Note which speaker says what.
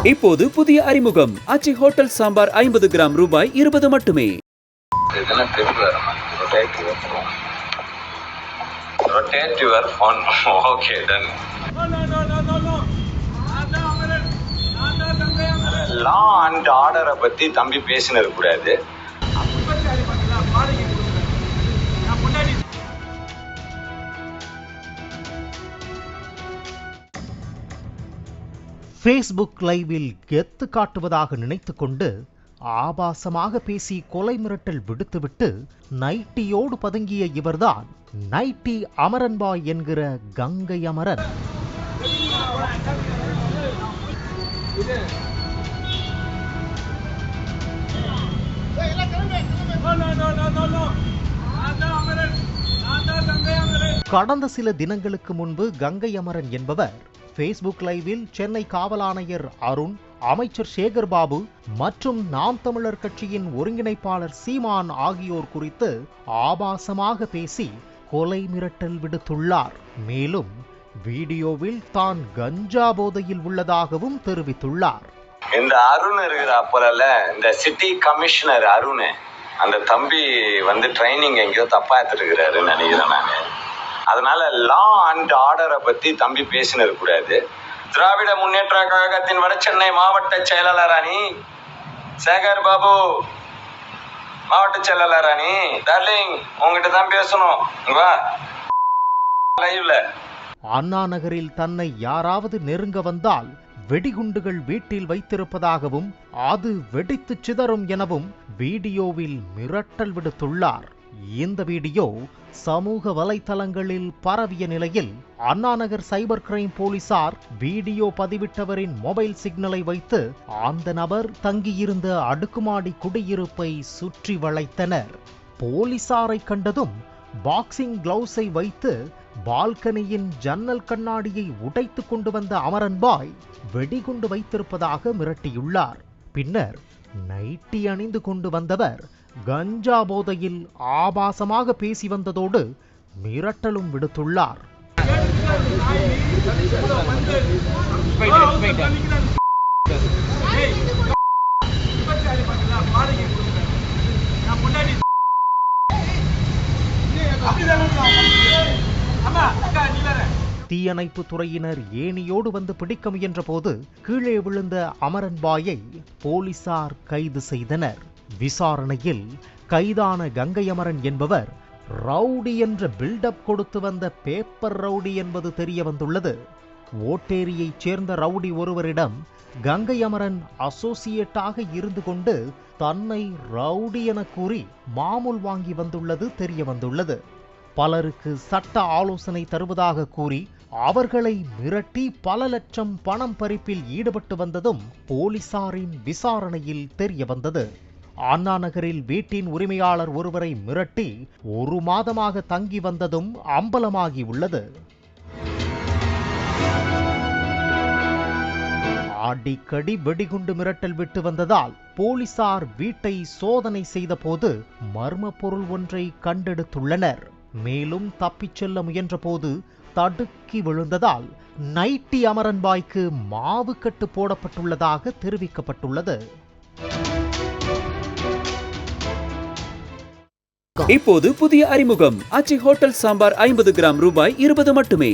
Speaker 1: இப்போது புதிய அறிமுகம் ஆச்சி ஹோட்டல் சாம்பார் 50 கிராம் ரூபாய் 20 மட்டுமே.
Speaker 2: Rotate your phone. Okay, done. Law and order பத்தி தம்பி பேசினது கூடாது.
Speaker 3: ஃபேஸ்புக் லைவில் கெத்து காட்டுவதாக நினைத்து கொண்டு ஆபாசமாக பேசி கொலை மிரட்டல் விடுத்துவிட்டு நைட்டியோடு பதுங்கிய இவர்தான் நைட்டி அமரன்பாய் என்கிற கங்கை அமரன். கடந்த சில தினங்களுக்கு முன்பு கங்கை அமரன் என்பவர் ஃபேஸ்புக் லைவில் சென்னை காவல் ஆணையர் அருண், அமைச்சர் சேகர் பாபு மற்றும் நாம் தமிழர் கட்சியின் ஒருங்கிணைப்பாளர் சீமான் ஆகியோர் குறித்து ஆபாசமாக பேசி கொலை மிரட்டல் விடுத்துள்ளார். மேலும் வீடியோவில் தான் கஞ்சா போதையில் உள்ளதாகவும் தெரிவித்துள்ளார்.
Speaker 2: இந்த அருண் இருக்கிற அப்பல இந்த சிட்டி கமிஷனர் அருண், அந்த தம்பி ட்ரைனிங் எங்கேயோ தப்பா எடுத்துருக்கிறாருன்னு நினைக்கிறேன் நான். அதனால லா அண்ட் ஆர்டரை பத்தி தம்பி பேசினது கூடாது. திராவிட முன்னேற்ற கழகத்தின் வட சென்னை மாவட்ட செயலாளராணி சேகர் பாபு, மாவட்ட செயலாளராணி டார்லிங், உங்ககிட்ட தான் பேசணும். லைவ்ல
Speaker 3: அண்ணா நகரில் தன்னை யாராவது நெருங்க வந்தால் வெடிகுண்டுகள் வீட்டில் வைத்திருப்பதாகவும் அது வெடித்து சிதறும் எனவும் வீடியோவில் மிரட்டல் விடுத்துள்ளார். இந்த வீடியோ சமூக வலைத்தளங்களில் பரவிய நிலையில் அண்ணாநகர் சைபர் கிரைம் போலீசார் வீடியோ பதிவிட்டவரின் மொபைல் சிக்னலை வைத்து அந்த நபர் தங்கியிருந்த அடுக்குமாடி குடியிருப்பை சுற்றி வளைத்தனர். போலீசாரை கண்டதும் பாக்ஸிங் கிளவுஸை வைத்து பால்கனியின் ஜன்னல் கண்ணாடியை உடைத்து கொண்டு வந்த அமரன்பாய் வெடிகுண்டு வைத்திருப்பதாக மிரட்டியுள்ளார். பின்னர் நைட்டி அணிந்து கொண்டு வந்தவர் கஞ்சா போதையில் ஆபாசமாக பேசி வந்ததோடு மிரட்டலும் விடுத்துள்ளார். தீயணைப்பு துறையினர் ஏணியோடு வந்து பிடிக்க முயன்ற போது கீழே விழுந்த அமரன்பாயை போலீசார் கைது செய்தனர். விசாரணையில் கைதான கங்கை அமரன் என்பவர் ரவுடி என்ற பில்டப் கொடுத்து வந்த பேப்பர் ரவுடி என்பது தெரிய வந்துள்ளது. ஓட்டேரியைச் சேர்ந்த ரவுடி ஒருவரிடம் கங்கை அமரன் அசோசியேட்டாக இருந்து கொண்டு தன்னை ரவுடி என கூறி மாமூல் வாங்கி வந்துள்ளது தெரிய வந்துள்ளது. பலருக்கு சட்ட ஆலோசனை தருவதாக கூறி அவர்களை மிரட்டி பல லட்சம் பணம் பறிப்பில் ஈடுபட்டு வந்ததும் போலீசாரின் விசாரணையில் தெரிய வந்தது. அண்ணா நகரில் வீட்டின் உரிமையாளர் ஒருவரை மிரட்டி 1 மாதமாக தங்கி வந்ததும் அம்பலமாகி உள்ளது. அடிக்கடி வெடிகுண்டு மிரட்டல் விட்டு வந்ததால் போலீசார் வீட்டை சோதனை செய்த போது மர்ம பொருள் ஒன்றை கண்டெடுத்துள்ளனர். மேலும் தப்பிச் செல்ல முயன்ற போது தடுக்கி விழுந்ததால் நைட்டி அமரன்பாய்க்கு மாவு கட்டு போடப்பட்டுள்ளதாக தெரிவிக்கப்பட்டுள்ளது.
Speaker 1: இப்போது புதிய அறிமுகம் ஆச்சி ஹோட்டல் சாம்பார் 50 கிராம் ரூபாய் 20 மட்டுமே.